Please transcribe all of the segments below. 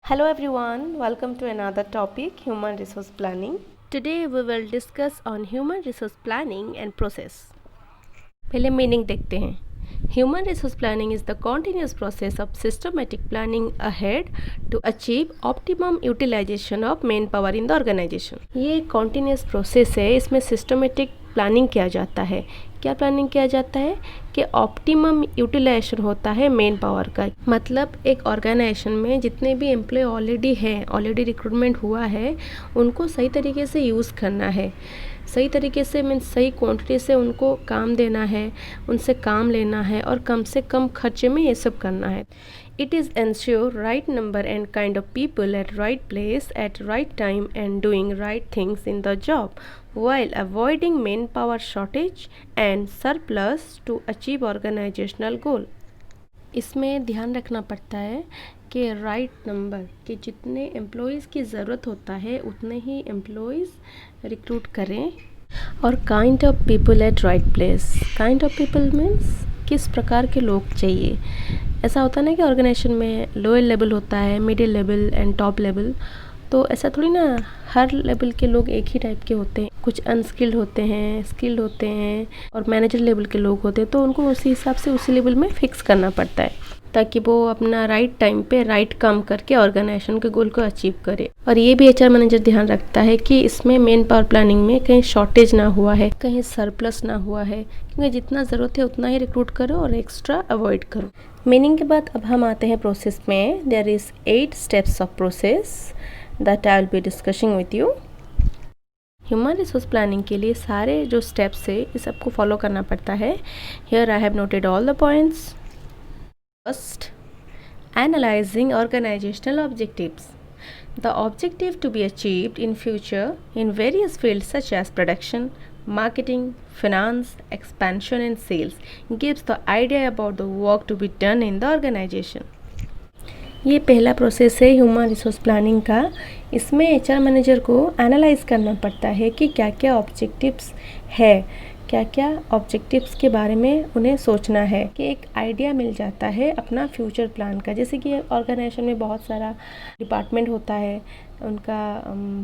Hello everyone, welcome to another topic, human resource planning. Today we will discuss on human resource planning and process. पहले meaning देखते हैं. Human resource planning is the continuous process of systematic planning ahead to achieve optimum utilization of manpower in the organization. ये continuous process है, इसमें systematic planning किया जाता है. क्या प्लानिंग किया जाता है कि ऑप्टिमम यूटिलाइजेशन होता है मेन पावर का. मतलब एक ऑर्गेनाइजेशन में जितने भी एम्प्लॉय ऑलरेडी रिक्रूटमेंट हुआ है, उनको सही तरीके से यूज़ करना है. सही तरीके से मीन्स सही क्वांटिटी से उनको काम देना है, उनसे काम लेना है और कम से कम खर्चे में ये सब करना है. It is ensure right number and kind of people at right place at right time and doing right things in the job while avoiding manpower shortage and surplus to achieve organizational goal. इसमें ध्यान रखना पड़ता है कि right number कि जितने employees की ज़रूरत होता है उतने ही एम्प्लॉयज़ रिक्रूट करें. और kind of people at right place. Kind of people means किस प्रकार के लोग चाहिए. ऐसा होता है ना कि ऑर्गेनाइजेशन में लोअर लेवल होता है, middle level and top level. तो ऐसा थोड़ी ना हर लेवल के लोग एक ही टाइप के होते हैं. कुछ अनस्किल्ड होते हैं, स्किल्ड होते हैं और मैनेजर लेवल के लोग होते हैं. तो उनको उसी हिसाब से उसी लेवल में फिक्स करना पड़ता है ताकि वो अपना राइट टाइम पे राइट काम करके ऑर्गेनाइजेशन के गोल को अचीव करे. और ये भी एचआर मैनेजर ध्यान रखता है कि इसमें मेन पावर प्लानिंग में कहीं शॉर्टेज ना हुआ है, कहीं सरप्लस ना हुआ है, क्योंकि जितना ज़रूरत है उतना ही रिक्रूट करो और एक्स्ट्रा अवॉइड करो. मीनिंग के बाद अब हम आते हैं प्रोसेस में. There is 8 steps of process that I will be discussing with you. Human resource planning के लिए सारे जो स्टेप्स है इस सबको फॉलो करना पड़ता है. Here I have noted all the points. First, analyzing organizational objectives. The objective to be achieved in future in various fields such as production, marketing, finance, expansion and sales gives the idea about the work to be done in the organization. ये पहला process है human resource planning का. इसमें HR manager को analyse करना पड़ता है कि क्या क्या ऑब्जेक्टिव्स है, क्या क्या ऑब्जेक्टिव्स के बारे में उन्हें सोचना है कि एक आइडिया मिल जाता है अपना फ्यूचर प्लान का. जैसे कि ऑर्गेनाइजेशन में बहुत सारा डिपार्टमेंट होता है, उनका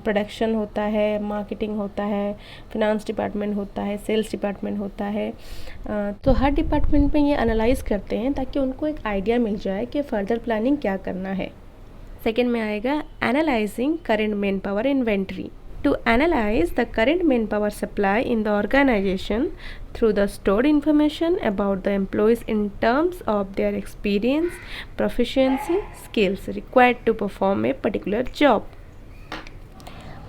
प्रोडक्शन होता है, मार्केटिंग होता है, फिनांस डिपार्टमेंट होता है, सेल्स डिपार्टमेंट होता है. तो हर डिपार्टमेंट में ये एनालाइज करते हैं ताकि उनको एक आइडिया मिल जाए कि फर्दर प्लानिंग क्या करना है. सेकेंड में आएगा analysing current man power inventory. To analyze the current manpower supply in the organization through the stored information about the employees in terms of their experience, proficiency, skills required to perform a particular job.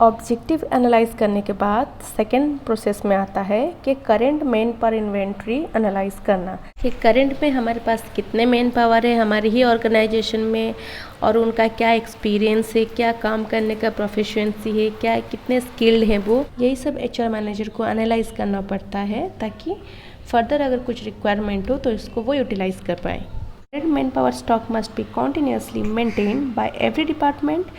Objective analyse करने के बाद second process में आता है कि current man power inventory analyse करना कि current में हमारे पास कितने मैन पावर है हमारी ही ऑर्गेनाइजेशन में और उनका क्या एक्सपीरियंस है, क्या काम करने का प्रोफिशिएंसी है, क्या कितने स्किल्ड हैं वो. यही सब एचआर मैनेजर को एनालाइज करना पड़ता है ताकि फर्दर अगर कुछ रिक्वायरमेंट हो तो इसको वो यूटिलाइज कर पाए. Current manpower stock must be continuously maintained by every department.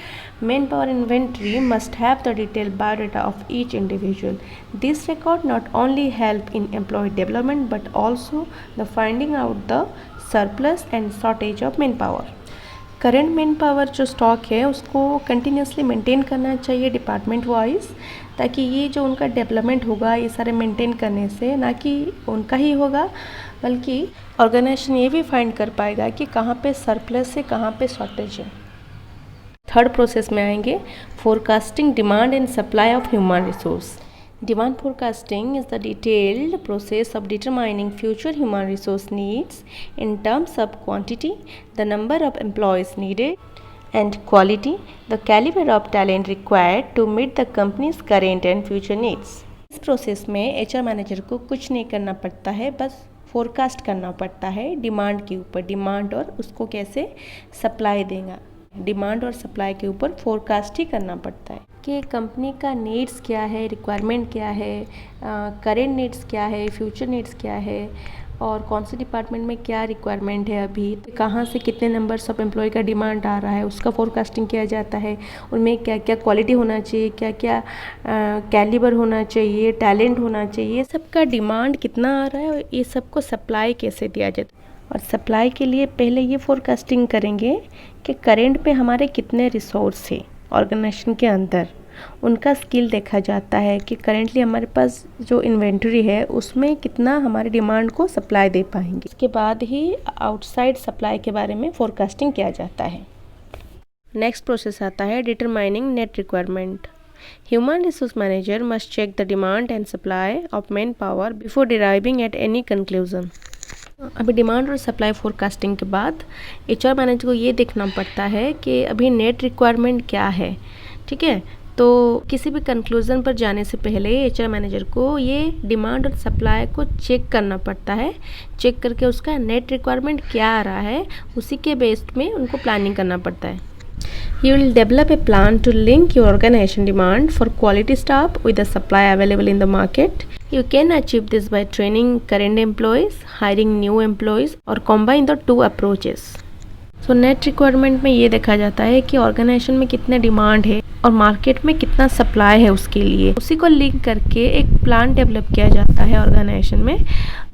Manpower inventory must have the detailed biodata of each individual. This record not only help in employee development but also the finding out the surplus and shortage of manpower. Current man power जो stock है उसको continuously maintain करना चाहिए department wise ताकि ये जो उनका development होगा ये सारे मेंटेन करने से ना कि उनका ही होगा बल्कि ऑर्गेनाइजेशन ये भी फाइंड कर पाएगा कि कहाँ पे सरप्लस है, कहाँ पे शॉर्टेज है. थर्ड प्रोसेस में आएंगे forecasting demand and supply of human resource. Demand forecasting is the detailed process of determining future human resource needs in terms of quantity, the number of employees needed, and quality, the caliber of talent required to meet the company's current and future needs. इस process में HR manager को कुछ नहीं करना पड़ता है, बस forecast करना पड़ता है डिमांड के ऊपर. डिमांड और उसको कैसे सप्लाई देगा, डिमांड और सप्लाई के ऊपर फोरकास्ट ही करना पड़ता है कि कंपनी का नीड्स क्या है, रिक्वायरमेंट क्या है, करेंट नीड्स क्या है, फ्यूचर नीड्स क्या है और कौन से डिपार्टमेंट में क्या रिक्वायरमेंट है, अभी कहाँ से कितने नंबर्स ऑफ एम्प्लॉय का डिमांड आ रहा है, उसका फोरकास्टिंग किया जाता है. उनमें क्या क्या क्वालिटी होना चाहिए, क्या क्या कैलिबर होना चाहिए, टैलेंट होना चाहिए, सबका डिमांड कितना आ रहा है और ये सबको सप्लाई कैसे दिया जाता है. और सप्लाई के लिए पहले ये फोरकास्टिंग करेंगे कि करेंट में हमारे कितने रिसोर्स है ऑर्गेनाइजेशन के अंदर, उनका स्किल देखा जाता है कि करेंटली हमारे पास जो इन्वेंटरी है उसमें कितना हमारी डिमांड को सप्लाई दे पाएंगे। इसके बाद ही आउटसाइड सप्लाई के बारे में फोरकास्टिंग किया जाता है। नेक्स्ट प्रोसेस आता है determining net requirement. Human resource manager must check the demand and supply of man power before deriving at any conclusion. अभी डिमांड और सप्लाई फोरकास्टिंग के बाद एचआर मैनेजर को ये देखना पड़ता है कि अभी नेट रिक्वायरमेंट क्या है, ठीक है। तो किसी भी कंक्लूज़न पर जाने से पहले एचआर मैनेजर को ये डिमांड और सप्लाई को चेक करना पड़ता है। चेक करके उसका नेट रिक्वायरमेंट क्या आ रहा है, उसी के बेस्ड में उनको प्लानिंग करना पड़ता है। You will develop a plan to link your organization demand for quality staff with the supply available in the market. You can achieve this by training current employees, hiring new employees, or combine the two approaches. So net requirement में ये देखा जाता है कि organisation में कितने demand है और मार्केट में कितना सप्लाई है, उसके लिए उसी को लिंक करके एक प्लान डेवलप किया जाता है ऑर्गेनाइजेशन में।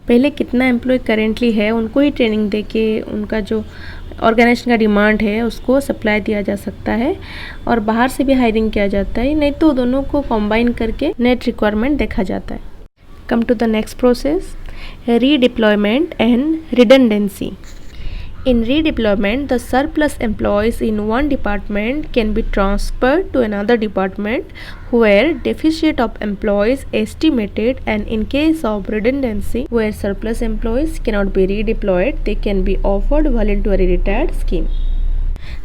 पहले कितना एम्प्लॉय करेंटली है उनको ही ट्रेनिंग दे के उनका जो ऑर्गेनाइजेशन का डिमांड है उसको सप्लाई दिया जा सकता है, और बाहर से भी हायरिंग किया जाता है, नहीं तो दोनों को कंबाइन करके नेट रिक्वायरमेंट देखा जाता है। Come to the next process, redeployment and redundancy. In redeployment, the surplus employees in one department can be transferred to another department where deficit of employees estimated, and in case of redundancy where surplus employees cannot be redeployed, they can be offered voluntary retired scheme.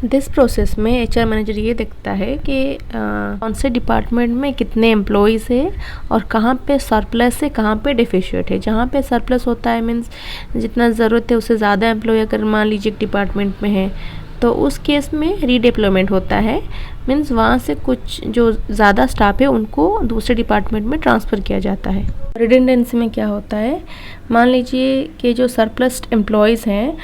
This process में HR manager ये देखता है कि कौन से department में कितने employees है और कहाँ पे सरप्लस है, कहाँ पे डेफिशिएट है। जहाँ पे सरप्लस होता है मीन्स जितना ज़रूरत है उससे ज़्यादा एम्प्लॉय अगर मान लीजिए डिपार्टमेंट में है तो उस केस में रीडिप्लॉयमेंट होता है। मीन्स वहाँ से कुछ जो ज़्यादा स्टाफ है उनको दूसरे डिपार्टमेंट में ट्रांसफ़र किया जाता है। रिडंडेंसी में क्या होता है, मान लीजिए कि जो सरप्लस एम्प्लॉयज़ हैं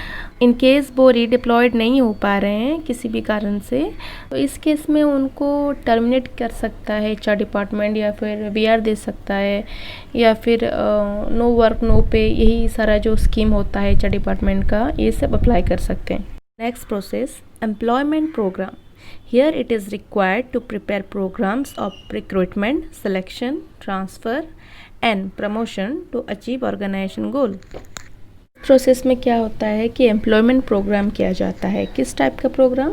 इन केस वो रीडिप्लॉयड नहीं हो पा रहे हैं किसी भी कारण से, तो इस केस में उनको टर्मिनेट कर सकता है एचआर डिपार्टमेंट, या फिर वीआर दे सकता है, या फिर नो वर्क नो पे, यही सारा जो स्कीम होता है एचआर डिपार्टमेंट का, ये सब अप्लाई कर सकते हैं। Next process, employment program. Here it is required to prepare programs of recruitment, selection, transfer and promotion to achieve organisation goal. Process में क्या होता है कि एम्प्लॉयमेंट प्रोग्राम किया जाता है। किस टाइप का प्रोग्राम,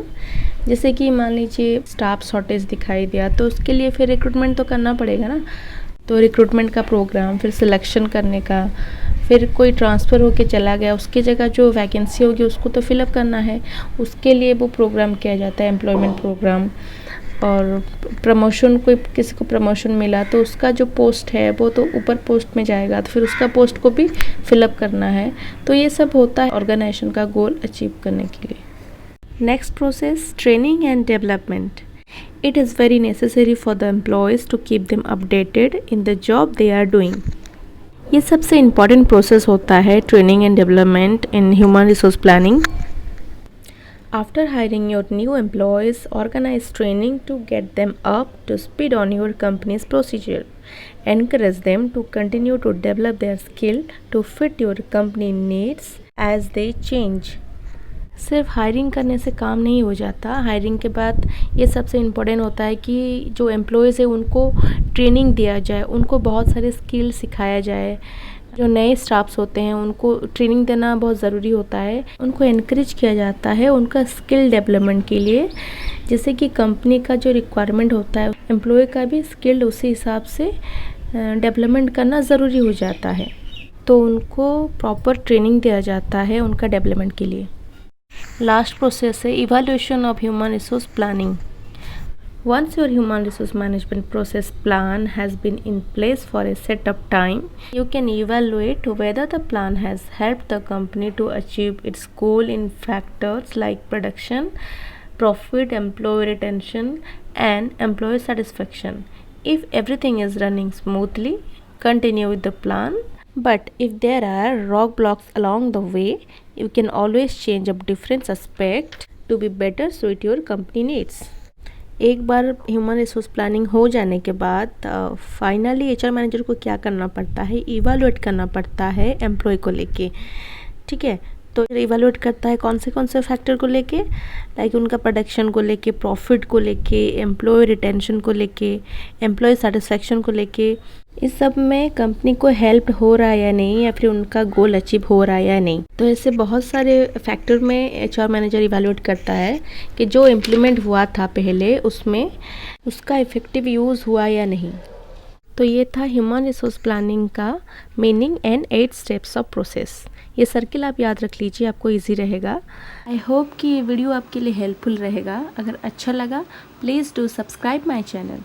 जैसे कि मान लीजिए स्टाफ शॉर्टेज दिखाई दिया तो उसके लिए फिर रिक्रूटमेंट तो करना पड़ेगा ना, तो रिक्रूटमेंट का प्रोग्राम, फिर सिलेक्शन करने का, फिर कोई ट्रांसफ़र होके चला गया उसकी जगह जो वैकेंसी होगी उसको तो फिलअप करना है, उसके लिए वो प्रोग्राम किया जाता है एम्प्लॉयमेंट प्रोग्राम। और प्रमोशन, कोई किसी को प्रमोशन मिला तो उसका जो पोस्ट है वो तो ऊपर पोस्ट में जाएगा, तो फिर उसका पोस्ट को भी फिलअप करना है। तो ये सब होता है ऑर्गेनाइजेशन का गोल अचीव करने के लिए। Next process, training and development. It is very necessary for the employees to keep them updated in the job they are doing. ये सबसे इम्पॉर्टेंट प्रोसेस होता है training and development in human resource planning. After hiring your new employees, organize training to get them up to speed on your company's procedure. Encourage them to continue to develop their skill to fit your company needs as they change. सिर्फ hiring करने से काम नहीं हो जाता, hiring के बाद ये सबसे इम्पोर्टेंट होता है कि जो एम्प्लॉयज़ है उनको ट्रेनिंग दिया जाए, उनको बहुत सारे स्किल सिखाया जाए। जो नए स्टाफ्स होते हैं उनको ट्रेनिंग देना बहुत ज़रूरी होता है, उनको इनक्रेज किया जाता है उनका स्किल डेवलपमेंट के लिए, जैसे कि कंपनी का जो रिक्वायरमेंट होता है एम्प्लॉय का भी स्किल उसी हिसाब से डेवलपमेंट करना ज़रूरी हो जाता है, तो उनको प्रॉपर ट्रेनिंग दिया जाता है उनका डेवलपमेंट के लिए। लास्ट प्रोसेस है evaluation of human resource planning. Once your human resource management process plan has been in place for a set of time, you can evaluate whether the plan has helped the company to achieve its goal in factors like production, profit, employee retention, and employee satisfaction. If everything is running smoothly, continue with the plan. But if there are roadblocks along the way, you can always change up different aspects to be better suit your company needs. एक बार human resource planning हो जाने के बाद finally HR manager को क्या करना पड़ता है, इवैल्यूएट करना पड़ता है एम्प्लॉय को लेके, ठीक है। तो इवैल्यूएट करता है कौन से फैक्टर को लेके, लाइक उनका प्रोडक्शन को लेके, प्रॉफिट को लेके, एम्प्लॉय रिटेंशन को लेके, एम्प्लॉय सेटिस्फेक्शन को लेके, इस सब में कंपनी को हेल्प हो रहा है या नहीं, या फिर उनका गोल अचीव हो रहा है या नहीं। तो ऐसे बहुत सारे फैक्टर में एचआर मैनेजर इवैल्यूएट करता है कि जो इम्प्लीमेंट हुआ था पहले उसमें उसका इफ़ेक्टिव यूज़ हुआ या नहीं। तो ये था ह्यूमन रिसोर्स प्लानिंग का meaning and 8 steps of process. ये सर्किल आप याद रख लीजिए, आपको इजी रहेगा। आई होप कि ये वीडियो आपके लिए हेल्पफुल रहेगा। अगर अच्छा लगा please do subscribe my channel.